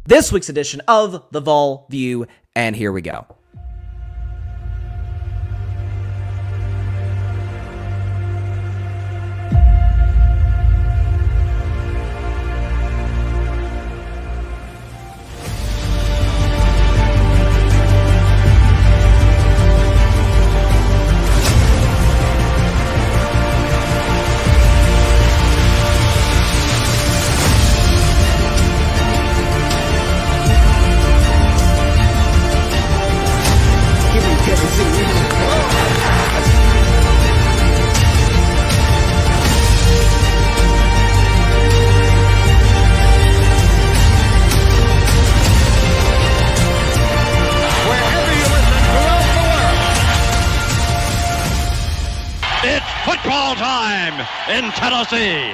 this week's edition of the Vol View, and here we go. Football time in Tennessee.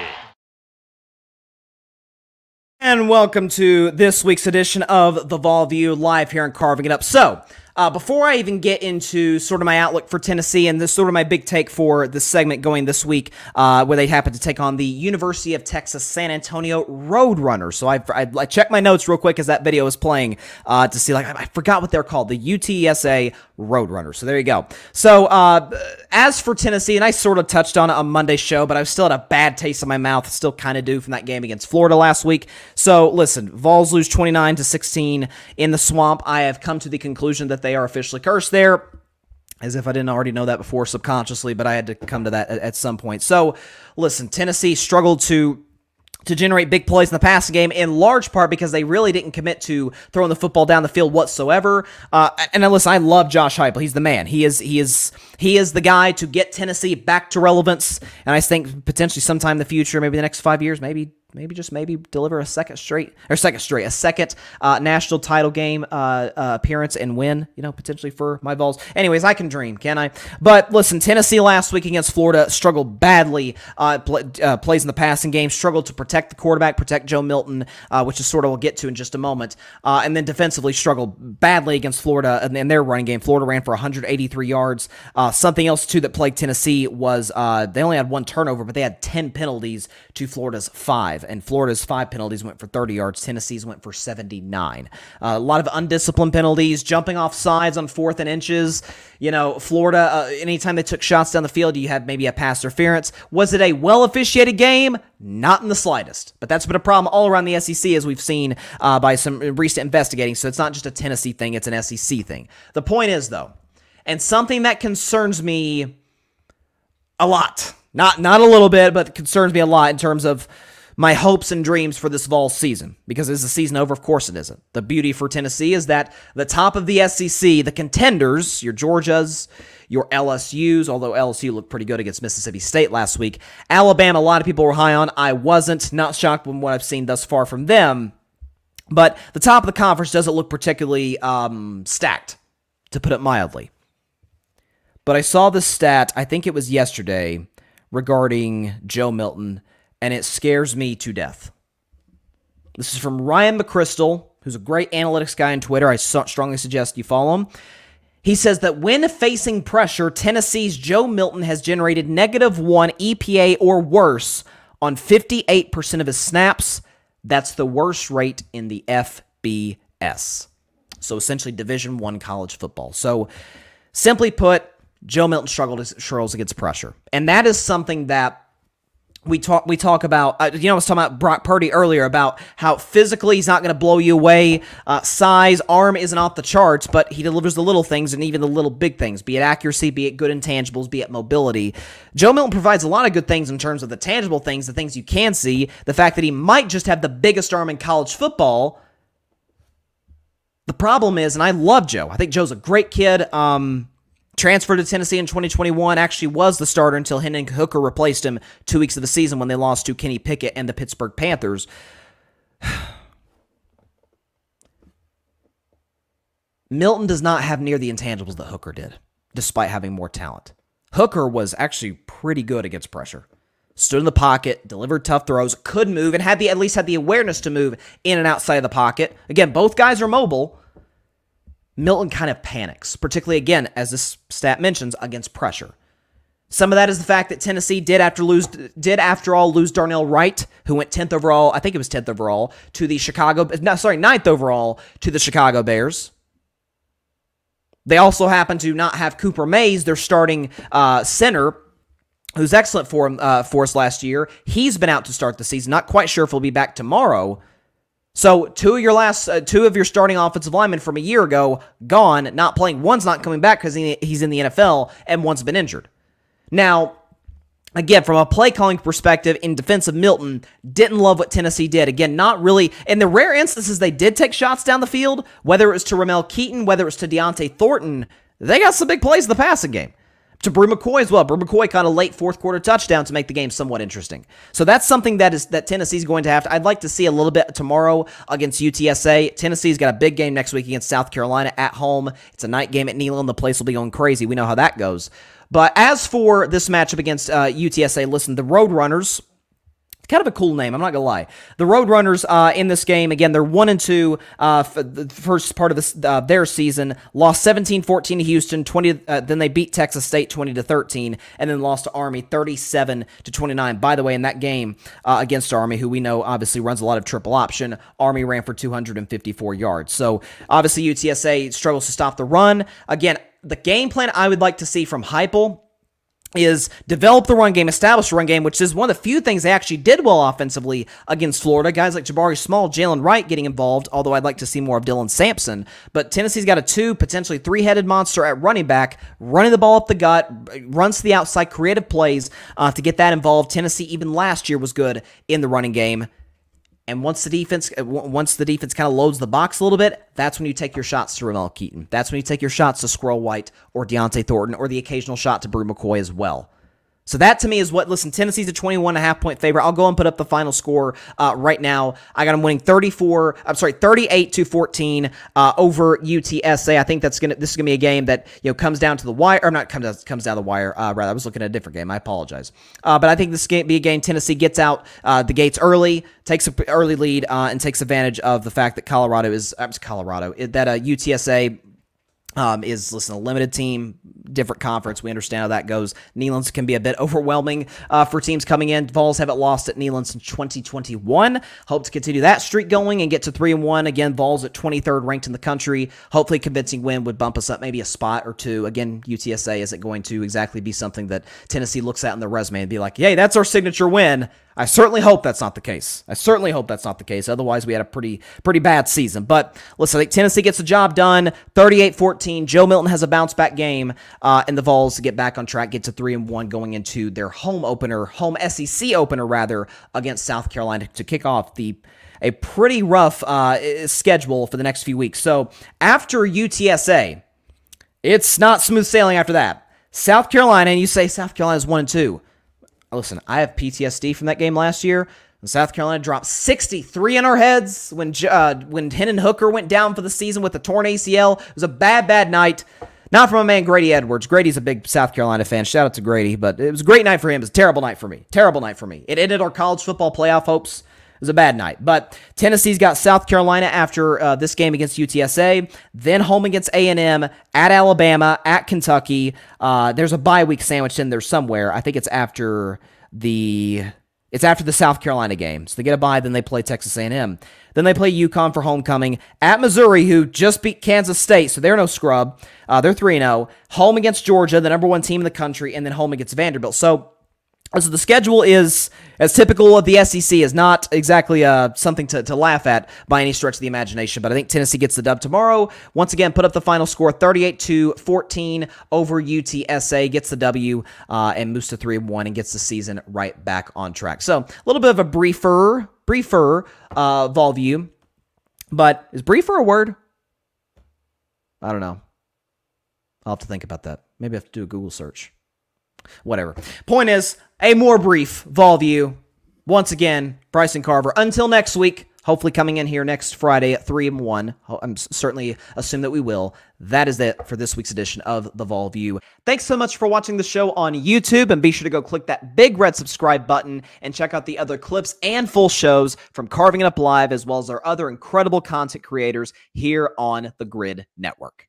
And welcome to this week's edition of the Vol View, live here in Carving It Up. So, before I even get into sort of my outlook for Tennessee and this sort of my big take for this segment going this week, where they happen to take on the University of Texas San Antonio Roadrunners. So I checked my notes real quick as that video was playing to see, like, I forgot what they're called, the UTSA Roadrunners. So there you go. So as for Tennessee, and I sort of touched on it on Monday's show, but I still had a bad taste in my mouth, still kind of do from that game against Florida last week. So listen, Vols lose 29-16 in the Swamp. I have come to the conclusion that they are officially cursed there, as if I didn't already know that before subconsciously, but I had to come to that at some point. So listen, Tennessee struggled to generate big plays in the passing game, in large part because they really didn't commit to throwing the football down the field whatsoever. And listen, I love Josh Heupel. He's the man. He is the guy to get Tennessee back to relevance. And I think potentially sometime in the future, maybe the next 5 years, maybe deliver a second national title game appearance and win, potentially for my Vols. Anyways, I can dream, can I? But listen, Tennessee last week against Florida struggled badly, plays in the passing game, struggled to protect the quarterback, protect Joe Milton, which is sort of we'll get to in just a moment, and then defensively struggled badly against Florida in their running game. Florida ran for 183 yards. Something else, too, that plagued Tennessee was they only had one turnover, but they had 10 penalties to Florida's 5. And Florida's 5 penalties went for 30 yards. Tennessee's went for 79. A lot of undisciplined penalties, jumping off sides on 4th and inches. Florida, anytime they took shots down the field, you had maybe a pass interference. Was it a well-officiated game? Not in the slightest. But that's been a problem all around the SEC, as we've seen by some recent investigating. So it's not just a Tennessee thing, it's an SEC thing. The point is, though, and something that concerns me a lot, not a little bit, but concerns me a lot in terms of my hopes and dreams for this Vols season. Because is the season over? Of course it isn't. The beauty for Tennessee is that the top of the SEC, the contenders, your Georgias, your LSUs, although LSU looked pretty good against Mississippi State last week. Alabama, a lot of people were high on. I wasn't. Not shocked from what I've seen thus far from them. But the top of the conference doesn't look particularly stacked, to put it mildly. But I saw this stat, I think it was yesterday, regarding Joe Milton, and it scares me to death. This is from Ryan McChrystal, who's a great analytics guy on Twitter. I strongly suggest you follow him. He says that when facing pressure, Tennessee's Joe Milton has generated -1 EPA or worse on 58% of his snaps. That's the worst rate in the FBS. So essentially Division I college football. So simply put, Joe Milton struggles against pressure. And that is something that we talk about. I was talking about Brock Purdy earlier about how physically he's not going to blow you away. Size, arm isn't off the charts, but he delivers the little things and even the little big things, be it accuracy, be it good intangibles, be it mobility. Joe Milton provides a lot of good things in terms of the tangible things, the things you can see, the fact that he might just have the biggest arm in college football. The problem is, and I love Joe. I think Joe's a great kid. Transferred to Tennessee in 2021, actually was the starter until Hendon Hooker replaced him 2 weeks of the season when they lost to Kenny Pickett and the Pittsburgh Panthers. Milton does not have near the intangibles that Hooker did, despite having more talent. Hooker was actually pretty good against pressure. Stood in the pocket, delivered tough throws, could move, and at least had the awareness to move in and outside of the pocket. Again, both guys are mobile. Milton kind of panics, particularly, again, as this stat mentions, against pressure. Some of that is the fact that Tennessee did after all lose Darnell Wright, who went 10th overall, I think it was 10th overall, to the 9th overall to the Chicago Bears. They also happen to not have Cooper Mays, their starting center, who's excellent for us last year. He's been out to start the season. Not quite sure if he'll be back tomorrow. So two of your starting offensive linemen from a year ago gone, not playing. One's not coming back because he's in the NFL, and one's been injured. Now, again, from a play calling perspective, in defense of Milton, didn't love what Tennessee did. Again, not really. In the rare instances they did take shots down the field, whether it was to Ramel Keaton, whether it was to Deontay Thornton, they got some big plays in the passing game. To Brew McCoy as well. Brew McCoy caught a late fourth quarter touchdown to make the game somewhat interesting. So that's something that Tennessee's going to have to. I'd like to see a little bit tomorrow against UTSA. Tennessee's got a big game next week against South Carolina at home. It's a night game at Neyland. The place will be going crazy. We know how that goes. But as for this matchup against UTSA, listen, the Roadrunners, kind of a cool name, I'm not going to lie. The Roadrunners in this game, again, they're 1-2 for the first part of their season. Lost 17-14 to Houston, then they beat Texas State 20-13, and then lost to Army 37-29. By the way, in that game against Army, who we know obviously runs a lot of triple option, Army ran for 254 yards. So obviously UTSA struggles to stop the run. Again, the game plan I would like to see from Heupel is develop the run game, establish the run game, which is one of the few things they actually did well offensively against Florida. Guys like Jabari Small, Jalen Wright getting involved, although I'd like to see more of Dylan Sampson. But Tennessee's got a potentially three-headed monster at running back, running the ball up the gut, runs to the outside, creative plays to get that involved. Tennessee, even last year, was good in the running game. And once the defense kind of loads the box a little bit, that's when you take your shots to Ramel Keaton. That's when you take your shots to Squirrel White or Deontay Thornton or the occasional shot to Brew McCoy as well. So that to me is what, listen, Tennessee's a 21.5-point favorite. I'll go and put up the final score right now. I got them winning 38-14 over UTSA. I think this is gonna be a game that comes down to the wire, or not comes down the wire. Rather, I was looking at a different game. I apologize. But I think this game be a game Tennessee gets out the gates early, takes an early lead, and takes advantage of the fact that UTSA is, listen, a limited team, different conference. We understand how that goes. Neyland's can be a bit overwhelming for teams coming in. Vols haven't lost at Neyland since 2021. Hope to continue that streak going and get to 3-1. Again, Vols at 23rd ranked in the country. Hopefully a convincing win would bump us up maybe a spot or two. Again, UTSA isn't going to exactly be something that Tennessee looks at in their resume and be like, hey, that's our signature win. I certainly hope that's not the case. Otherwise, we had a pretty bad season. But listen, I think Tennessee gets the job done. 38-14. Joe Milton has a bounce-back game, and the Vols to get back on track, get to 3-1 going into their home SEC opener, against South Carolina to kick off a pretty rough schedule for the next few weeks. So after UTSA, it's not smooth sailing after that. South Carolina, and you say South Carolina's 1-2. Listen, I have PTSD from that game last year. South Carolina dropped 63 in our heads when Hendon Hooker went down for the season with a torn ACL. It was a bad night. Not from my man Grady Edwards. Grady's a big South Carolina fan. Shout out to Grady. But it was a great night for him. It was a terrible night for me. It ended our college football playoff hopes. It was a bad night. But Tennessee's got South Carolina after this game against UTSA, then home against A&M, at Alabama, at Kentucky. There's a bye week sandwiched in there somewhere. I think it's after the South Carolina game. So they get a bye, then they play Texas A&M. Then they play UConn for homecoming. At Missouri, who just beat Kansas State, so they're no scrub. They're 3-0. Home against Georgia, the #1 team in the country, and then home against Vanderbilt. So the schedule is, as typical of the SEC, is not exactly something to laugh at by any stretch of the imagination, but I think Tennessee gets the dub tomorrow. Once again, put up the final score, 38-14 over UTSA, gets the W, and moves to 3-1 and gets the season right back on track. So, a little bit of a briefer Vol view, but is briefer a word? I don't know. I'll have to think about that. Maybe I have to do a Google search. Whatever. Point is, a more brief Vol view. Once again, Bryson Carver. Until next week, hopefully coming in here next Friday at 3-1. I'm certainly assume that we will. That is it for this week's edition of the Vol View. Thanks so much for watching the show on YouTube, and be sure to go click that big red subscribe button and check out the other clips and full shows from Carving It Up Live, as well as our other incredible content creators here on the Grid Network.